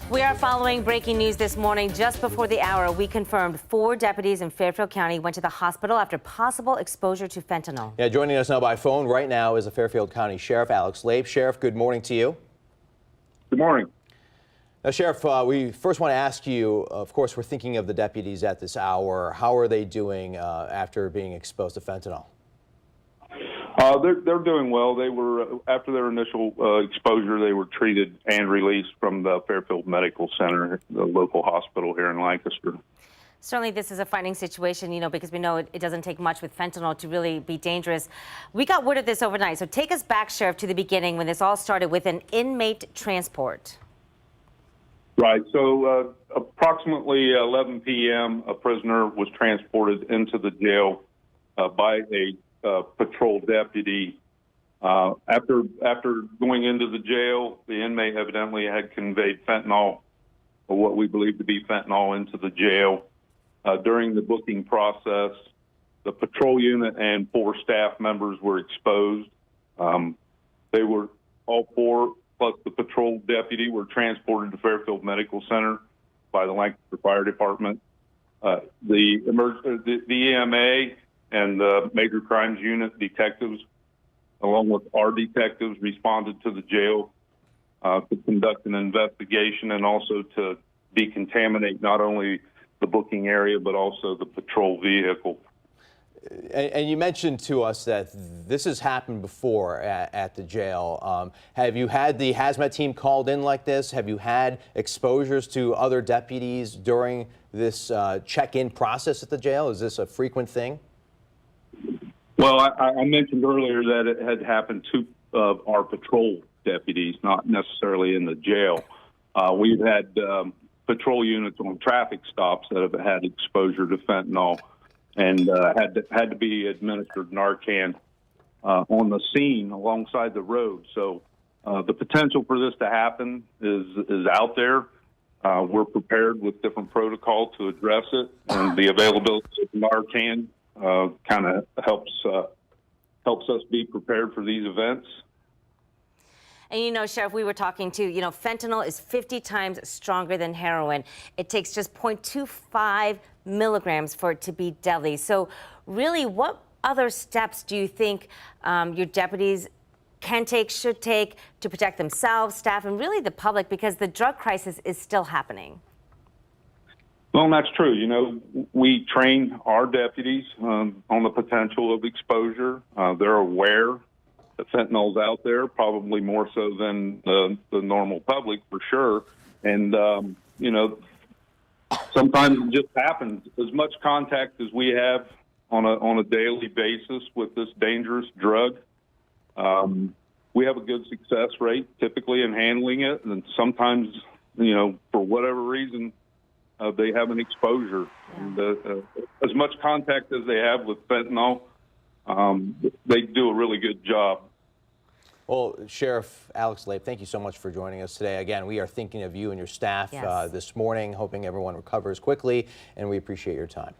We are following breaking news this morning. Just before the hour, we confirmed 4 deputies in Fairfield County went to the hospital after possible exposure to fentanyl. Yeah, joining us now by phone right now is the Fairfield County Sheriff, Alex Lape. Sheriff, good morning to you. Good morning. Now, Sheriff, we first want to ask you, of course, we're thinking of the deputies at this hour. How are they doing after being exposed to fentanyl? They're doing well. They were, after their initial exposure, they were treated and released from the Fairfield Medical Center, the local hospital here in Lancaster. Certainly this is a frightening situation, because we know it doesn't take much with fentanyl to really be dangerous. We got word of this overnight. So take us back, Sheriff, to the beginning when this all started with an inmate transport. Right. So approximately 11 p.m., a prisoner was transported into the jail by a patrol deputy. After going into the jail, the inmate evidently had conveyed fentanyl, or what we believe to be fentanyl, into the jail. During the booking process, the patrol unit and 4 staff members were exposed. They were all 4 plus the patrol deputy were transported to Fairfield Medical Center by the Lancaster Fire Department. The EMA and the Major Crimes Unit detectives, along with our detectives, responded to the jail to conduct an investigation and also to decontaminate not only the booking area but also the patrol vehicle. And you mentioned to us that this has happened before at the jail. Have you had the hazmat team called in like this? Have you had exposures to other deputies during this check-in process at the jail? Is this a frequent thing? Well, I mentioned earlier that it had happened to our patrol deputies, not necessarily in the jail. We've had patrol units on traffic stops that have had exposure to fentanyl and had to be administered Narcan on the scene alongside the road. So the potential for this to happen is out there. We're prepared with different protocol to address it, and the availability of Narcan kind of helps us be prepared for these events. And Sheriff, we were talking too, fentanyl is 50 times stronger than heroin. It takes just 0.25 milligrams for it to be deadly. So really, what other steps do you think your deputies can take, should take to protect themselves, staff, and really the public, because the drug crisis is still happening? Well, that's true. We train our deputies on the potential of exposure. They're aware that fentanyl's out there, probably more so than the normal public, for sure. And, sometimes it just happens. As much contact as we have on a daily basis with this dangerous drug, we have a good success rate typically in handling it. And sometimes, for whatever reason, they have an exposure. Yeah. And, as much contact as they have with fentanyl, they do a really good job. Well, Sheriff Alex Lape, thank you so much for joining us today. Again, we are thinking of you and your staff this morning, hoping everyone recovers quickly, and we appreciate your time.